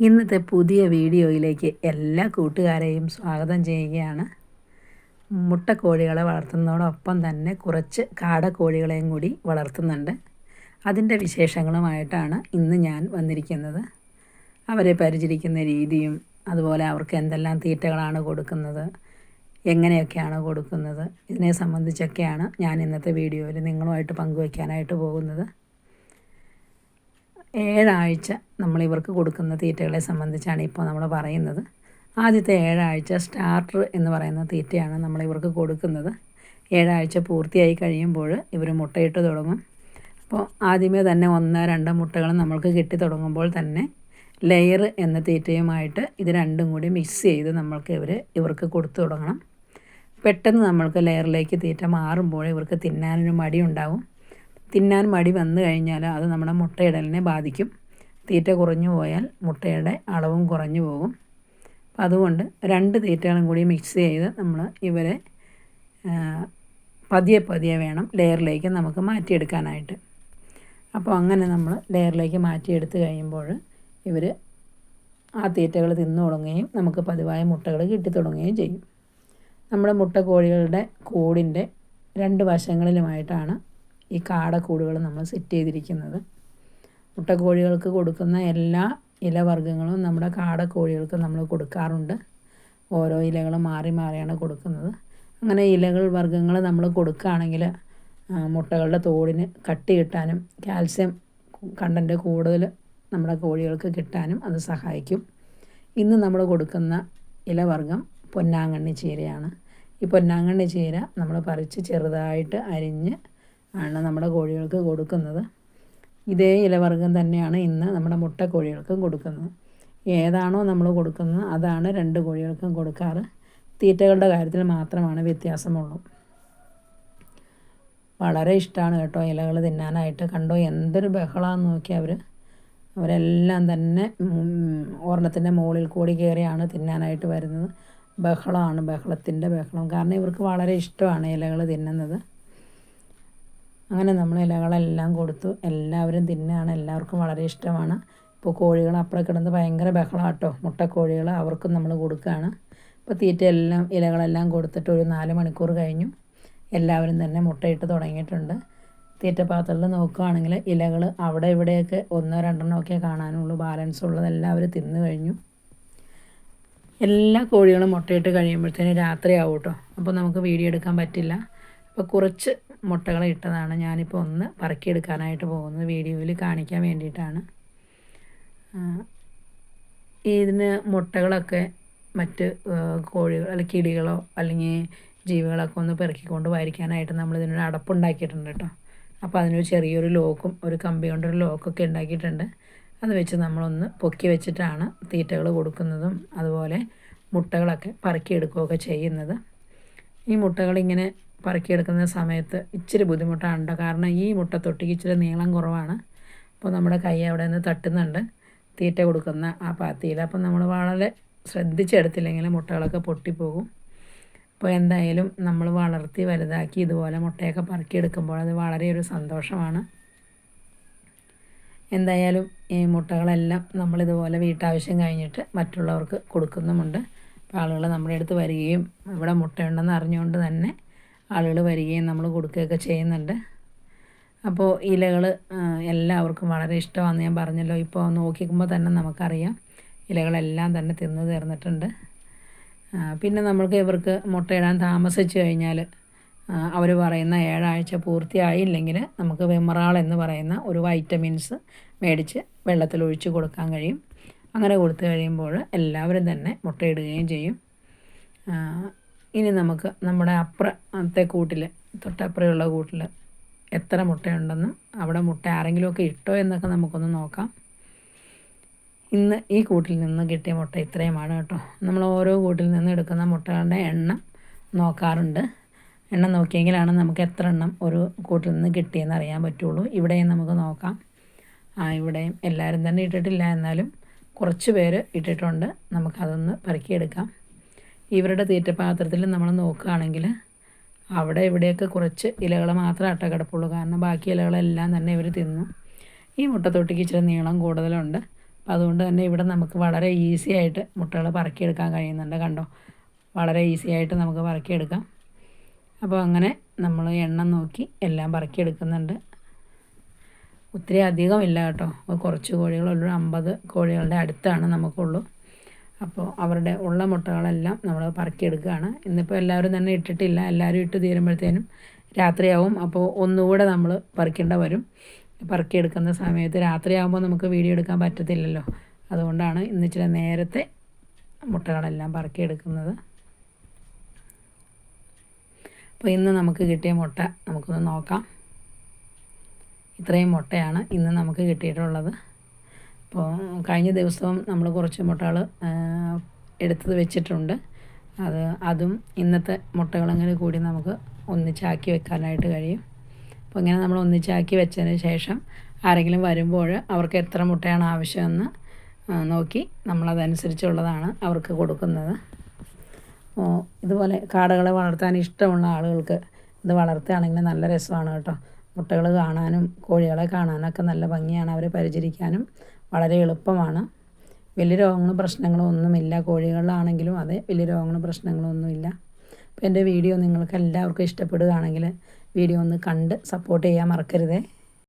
ഇന്നത്തെ പുതിയ വീഡിയോയിലേക്ക് എല്ലാ കൂട്ടുകാരെയും സ്വാഗതം ചെയ്യുകയാണ്. മുട്ടക്കോഴികളെ വളർത്തുന്നതോടൊപ്പം തന്നെ കുറച്ച് കാടക്കോഴികളെയും കൂടി വളർത്തുന്നുണ്ട്. അതിൻ്റെ വിശേഷങ്ങളുമായിട്ടാണ് ഇന്ന് ഞാൻ വന്നിരിക്കുന്നത്. അവരെ പരിചരിക്കുന്ന രീതിയും അതുപോലെ അവർക്ക് എന്തെല്ലാം തീറ്റകളാണ് കൊടുക്കുന്നത്, എങ്ങനെയൊക്കെയാണ് കൊടുക്കുന്നത്, ഇതിനെ സംബന്ധിച്ചൊക്കെയാണ് ഞാൻ ഇന്നത്തെ വീഡിയോയിൽ നിങ്ങളുമായിട്ട് പങ്കുവയ്ക്കാനായിട്ട് പോകുന്നത്. 7 ആഴ്ച നമ്മളിവർക്ക് കൊടുക്കുന്ന തീറ്റകളെ സംബന്ധിച്ചാണ് ഇപ്പോൾ നമ്മൾ പറയുന്നത്. ആദ്യത്തെ 7 ആഴ്ച സ്റ്റാർട്ടർ എന്ന് പറയുന്ന തീറ്റയാണ് നമ്മളിവർക്ക് കൊടുക്കുന്നത്. 7 ആഴ്ച പൂർത്തിയായി കഴിയുമ്പോൾ ഇവർ മുട്ടയിട്ട് തുടങ്ങും. അപ്പോൾ ആദ്യമേ തന്നെ 1-2 മുട്ടകൾ നമ്മൾക്ക് കിട്ടി തുടങ്ങുമ്പോൾ തന്നെ ലെയർ എന്ന തീറ്റയുമായിട്ട് ഇത് രണ്ടും കൂടി മിക്സ് ചെയ്ത് നമ്മൾക്ക് ഇവർക്ക് കൊടുത്തു തുടങ്ങണം. പെട്ടെന്ന് നമ്മൾക്ക് ലെയറിലേക്ക് തീറ്റ മാറുമ്പോൾ ഇവർക്ക് തിന്നാനൊരു മടിയുണ്ടാവും. തിന്നാൻ മടി വന്നു കഴിഞ്ഞാൽ അത് നമ്മുടെ മുട്ടയിടലിനെ ബാധിക്കും. തീറ്റ കുറഞ്ഞു പോയാൽ മുട്ടയുടെ അളവും കുറഞ്ഞു പോകും. അപ്പം അതുകൊണ്ട് 2 തീറ്റകളും കൂടി മിക്സ് ചെയ്ത് നമ്മൾ ഇവരെ പതിയെ പതിയെ വേണം ലെയറിലേക്ക് നമുക്ക് മാറ്റിയെടുക്കാനായിട്ട്. അപ്പോൾ അങ്ങനെ നമ്മൾ ലെയറിലേക്ക് മാറ്റിയെടുത്ത് കഴിയുമ്പോൾ ഇവർ ആ തീറ്റകൾ തിന്നു തുടങ്ങുകയും നമുക്ക് പതിവായ മുട്ടകൾ കിട്ടി തുടങ്ങുകയും ചെയ്യും. നമ്മുടെ മുട്ടക്കോഴികളുടെ കൂടിൻ്റെ 2 വശങ്ങളിലുമായിട്ടാണ് ഈ കാടക്കൂടുകൾ നമ്മൾ സെറ്റ് ചെയ്തിരിക്കുന്നത്. മുട്ടക്കോഴികൾക്ക് കൊടുക്കുന്ന എല്ലാ ഇലവർഗ്ഗങ്ങളും നമ്മുടെ കാടക്കോഴികൾക്ക് നമ്മൾ കൊടുക്കാറുണ്ട്. ഓരോ ഇലകൾ മാറി മാറിയാണ് കൊടുക്കുന്നത്. അങ്ങനെ ഇലകൾ വർഗ്ഗങ്ങൾ നമ്മൾ കൊടുക്കുകയാണെങ്കിൽ മുട്ടകളുടെ തോടിന് കട്ടി കിട്ടാനും കാൽസ്യം കണ്ടൻറ്റ് കൂടുതൽ നമ്മുടെ കോഴികൾക്ക് കിട്ടാനും അത് സഹായിക്കും. ഇന്ന് നമ്മൾ കൊടുക്കുന്ന ഇലവർഗ്ഗം പൊന്നാങ്കണ്ണി ചീരയാണ്. ഈ പൊന്നാങ്കണ്ണി ചീര നമ്മൾ പറിച്ച് ചെറുതായിട്ട് അരിഞ്ഞ് ആണ് നമ്മുടെ കോഴികൾക്ക് കൊടുക്കുന്നത്. ഇതേ ഇലവർഗ്ഗം തന്നെയാണ് ഇന്ന് നമ്മുടെ മുട്ടക്കോഴികൾക്കും കൊടുക്കുന്നത്. ഏതാണോ നമ്മൾ കൊടുക്കുന്നത് അതാണ് 2 കോഴികൾക്കും കൊടുക്കാറ്. തീറ്റകളുടെ കാര്യത്തിൽ മാത്രമാണ് വ്യത്യാസമുള്ളൂ. വളരെ ഇഷ്ടമാണ് കേട്ടോ ഇലകൾ തിന്നാനായിട്ട്. കണ്ടോ എന്തൊരു ബഹളമാണെന്ന് നോക്കിയാൽ അവരെല്ലാം തന്നെ ഒരെണ്ണത്തിൻ്റെ മുകളിൽ കൂടി കയറിയാണ് തിന്നാനായിട്ട് വരുന്നത്. ബഹളമാണ്, ബഹളത്തിൻ്റെ ബഹളം. കാരണം ഇവർക്ക് വളരെ ഇഷ്ടമാണ് ഇലകൾ തിന്നുന്നത്. അങ്ങനെ നമ്മൾ ഇലകളെല്ലാം കൊടുത്തു. എല്ലാവരും തിന്നുകയാണ്, എല്ലാവർക്കും വളരെ ഇഷ്ടമാണ്. ഇപ്പോൾ കോഴികൾ അപ്പുറം കിടന്ന് ഭയങ്കര ബഹളം കേട്ടോ. മുട്ടക്കോഴികൾ അവർക്കും നമ്മൾ കൊടുക്കുകയാണ്. ഇപ്പോൾ തീറ്റയെല്ലാം ഇലകളെല്ലാം കൊടുത്തിട്ട് ഒരു 4 മണിക്കൂർ കഴിഞ്ഞു. എല്ലാവരും തന്നെ മുട്ടയിട്ട് തുടങ്ങിയിട്ടുണ്ട്. തീറ്റപാത്രത്തിൽ നോക്കുകയാണെങ്കിൽ ഇലകൾ അവിടെ ഇവിടെയൊക്കെ 1-2 ഒക്കെ കാണാനുള്ളൂ. ബാലൻസ് ഉള്ളതെല്ലാം അവർ തിന്നു കഴിഞ്ഞു. എല്ലാ കോഴികളും മുട്ടയിട്ട് കഴിയുമ്പോഴത്തേന് രാത്രിയാവും കേട്ടോ. അപ്പോൾ നമുക്ക് വീഡിയോ എടുക്കാൻ പറ്റില്ല. അപ്പോൾ കുറച്ച് മുട്ടകൾ ഇട്ടതാണ് ഞാനിപ്പോൾ ഒന്ന് പറക്കിയെടുക്കാനായിട്ട് പോകുന്നത്, വീഡിയോയിൽ കാണിക്കാൻ വേണ്ടിയിട്ടാണ്. ഇതിന് മുട്ടകളൊക്കെ മറ്റ് കോഴികൾ അല്ലെങ്കിൽ കിളികളോ അല്ലെങ്കിൽ ജീവികളൊക്കെ ഒന്ന് പെറുക്കിക്കൊണ്ട് വരിക്കാനായിട്ട് നമ്മളിതിനൊരു അടപ്പുണ്ടാക്കിയിട്ടുണ്ട് കേട്ടോ. അപ്പോൾ അതിനൊരു ചെറിയൊരു ലോക്കും ഒരു കമ്പി കൊണ്ടൊരു ലോക്കൊക്കെ ഉണ്ടാക്കിയിട്ടുണ്ട്. അത് വെച്ച് നമ്മളൊന്ന് പൊക്കി വെച്ചിട്ടാണ് തീറ്റകൾ കൊടുക്കുന്നതും അതുപോലെ മുട്ടകളൊക്കെ പറക്കിയെടുക്കുകയൊക്കെ ചെയ്യുന്നത്. ഈ മുട്ടകളിങ്ങനെ പറക്കിയെടുക്കുന്ന സമയത്ത് ഇച്ചിരി ബുദ്ധിമുട്ടാണ് കേട്ടോ. കാരണം ഈ മുട്ടത്തൊട്ടിക്ക് ഇച്ചിരി നീളം കുറവാണ്. അപ്പോൾ നമ്മുടെ കൈ അവിടെ നിന്ന് തട്ടുന്നുണ്ട് തീറ്റ കൊടുക്കുന്ന ആ പാത്തിയിൽ. അപ്പോൾ നമ്മൾ വളരെ ശ്രദ്ധിച്ചെടുത്തില്ലെങ്കിൽ മുട്ടകളൊക്കെ പൊട്ടിപ്പോകും. അപ്പോൾ എന്തായാലും നമ്മൾ വളർത്തി വലുതാക്കി ഇതുപോലെ മുട്ടയൊക്കെ പറക്കിയെടുക്കുമ്പോൾ അത് വളരെ ഒരു സന്തോഷമാണ്. എന്തായാലും ഈ മുട്ടകളെല്ലാം നമ്മളിതുപോലെ വീട്ടാവശ്യം കഴിഞ്ഞിട്ട് മറ്റുള്ളവർക്ക് കൊടുക്കുന്നുമുണ്ട്. അപ്പോൾ ആളുകൾ നമ്മുടെ അടുത്ത് വരികയും ഇവിടെ മുട്ടയുണ്ടെന്ന് അറിഞ്ഞുകൊണ്ട് തന്നെ ആളുകൾ വരികയും നമ്മൾ കൊടുക്കുകയൊക്കെ ചെയ്യുന്നുണ്ട്. അപ്പോൾ ഇലകൾ എല്ലാവർക്കും വളരെ ഇഷ്ടമാണെന്ന് ഞാൻ പറഞ്ഞല്ലോ. ഇപ്പോൾ നോക്കിക്കുമ്പോൾ തന്നെ നമുക്കറിയാം ഇലകളെല്ലാം തന്നെ തിന്നു തീർന്നിട്ടുണ്ട്. പിന്നെ നമ്മൾക്ക് ഇവർക്ക് മുട്ടയിടാൻ താമസിച്ച് കഴിഞ്ഞാൽ അവർ പറയുന്ന 7 ആഴ്ച പൂർത്തിയായില്ലെങ്കിൽ നമുക്ക് വെമറാൾ എന്ന് പറയുന്ന ഒരു വൈറ്റമിൻസ് മേടിച്ച് വെള്ളത്തിലൊഴിച്ച് കൊടുക്കാൻ കഴിയും. അങ്ങനെ കൊടുത്തു കഴിയുമ്പോൾ എല്ലാവരും തന്നെ മുട്ടയിടുകയും ചെയ്യും. ഇനി നമുക്ക് നമ്മുടെ അപ്പുറത്തെ കൂട്ടിൽ തൊട്ടപ്പുറയുള്ള കൂട്ടിൽ എത്ര മുട്ടയുണ്ടെന്നും അവിടെ മുട്ട ആരെങ്കിലുമൊക്കെ ഇട്ടോ എന്നൊക്കെ നമുക്കൊന്ന് നോക്കാം. ഇന്ന് ഈ കൂട്ടിൽ നിന്ന് കിട്ടിയ മുട്ട ഇത്രയുമാണ് കേട്ടോ. നമ്മൾ ഓരോ കൂട്ടിൽ നിന്ന് എടുക്കുന്ന മുട്ടകളുടെ എണ്ണം നോക്കാറുണ്ട്. എണ്ണം നോക്കിയെങ്കിലാണ് നമുക്ക് എത്ര എണ്ണം ഒരു കൂട്ടിൽ നിന്ന് കിട്ടിയെന്ന് അറിയാൻ പറ്റുള്ളൂ. ഇവിടെയും നമുക്ക് നോക്കാം. ഇവിടെയും എല്ലാവരും തന്നെ ഇട്ടിട്ടില്ല, എന്നാലും കുറച്ച് പേര് ഇട്ടിട്ടുണ്ട്. നമുക്കതൊന്ന് പെറുക്കിയെടുക്കാം. ഇവരുടെ തീറ്റപാത്രത്തിൽ നമ്മൾ നോക്കുകയാണെങ്കിൽ അവിടെ ഇവിടെയൊക്കെ കുറച്ച് ഇലകൾ മാത്രമേ അട്ട കിടപ്പുള്ളൂ. കാരണം ബാക്കി ഇലകളെല്ലാം തന്നെ ഇവർ തിന്നു. ഈ മുട്ടത്തൊട്ടിക്ക് ഇച്ചിരി നീളം കൂടുതലുണ്ട്. അപ്പോൾ അതുകൊണ്ട് തന്നെ ഇവിടെ നമുക്ക് വളരെ ഈസി ആയിട്ട് മുട്ടകൾ പറക്കിയെടുക്കാൻ കഴിയുന്നുണ്ട്. കണ്ടോ, വളരെ ഈസി ആയിട്ട് നമുക്ക് പറക്കിയെടുക്കാം. അപ്പോൾ അങ്ങനെ നമ്മൾ എണ്ണം നോക്കി എല്ലാം പറക്കിയെടുക്കുന്നുണ്ട്. ഒത്തിരി അധികമില്ല കേട്ടോ, കുറച്ച് കോഴികളുള്ളൂ, 50 കോഴികളുടെ അടുത്താണ് നമുക്കുള്ളൂ. അപ്പോൾ അവരുടെ ഉള്ള മുട്ടകളെല്ലാം നമ്മൾ പറക്കിയെടുക്കുകയാണ്. ഇന്നിപ്പോൾ എല്ലാവരും തന്നെ ഇട്ടിട്ടില്ല, എല്ലാവരും ഇട്ട് തീരുമ്പോഴത്തേനും രാത്രിയാവും. അപ്പോൾ ഒന്നുകൂടെ നമ്മൾ പറിക്കേണ്ട വരും. പറക്കിയെടുക്കുന്ന സമയത്ത് രാത്രിയാകുമ്പോൾ നമുക്ക് വീഡിയോ എടുക്കാൻ പറ്റത്തില്ലല്ലോ, അതുകൊണ്ടാണ് ഇന്ന് ഇച്ചിരി നേരത്തെ മുട്ടകളെല്ലാം പറക്കിയെടുക്കുന്നത്. അപ്പോൾ ഇന്ന് നമുക്ക് കിട്ടിയ മുട്ട നമുക്കൊന്ന് നോക്കാം. ഇത്രയും മുട്ടയാണ് ഇന്ന് നമുക്ക് കിട്ടിയിട്ടുള്ളത്. അപ്പോൾ കഴിഞ്ഞ ദിവസവും നമ്മൾ കുറച്ച് മുട്ടകൾ എടുത്തത് വെച്ചിട്ടുണ്ട്. അതും ഇന്നത്തെ മുട്ടകളങ്ങനെ കൂടി നമുക്ക് ഒന്നിച്ചാക്കി വെക്കാനായിട്ട് കഴിയും. അപ്പോൾ ഇങ്ങനെ നമ്മൾ ഒന്നിച്ചാക്കി വെച്ചതിന് ശേഷം ആരെങ്കിലും വരുമ്പോൾ അവർക്ക് എത്ര മുട്ടയാണ് ആവശ്യമെന്ന് നോക്കി നമ്മളതനുസരിച്ചുള്ളതാണ് അവർക്ക് കൊടുക്കുന്നത്. ഇതുപോലെ കാടകളെ വളർത്താൻ ഇഷ്ടമുള്ള ആളുകൾക്ക് ഇത് വളർത്തുകയാണെങ്കിൽ നല്ല രസമാണ് കേട്ടോ. മുട്ടകൾ കാണാനും കോഴികളെ കാണാനൊക്കെ നല്ല ഭംഗിയാണ്, അവരെ പരിചരിക്കാനും വളരെ എളുപ്പമാണ്. വലിയ രോഗങ്ങളും പ്രശ്നങ്ങളും ഒന്നുമില്ല. കോഴികളിലാണെങ്കിലും അതെ, വലിയ രോഗങ്ങളും പ്രശ്നങ്ങളും ഒന്നുമില്ല. അപ്പോൾ എൻ്റെ വീഡിയോ നിങ്ങൾക്ക് എല്ലാവർക്കും ഇഷ്ടപ്പെടുകയാണെങ്കിൽ വീഡിയോ ഒന്ന് കണ്ട് സപ്പോർട്ട് ചെയ്യാൻ മറക്കരുതേ.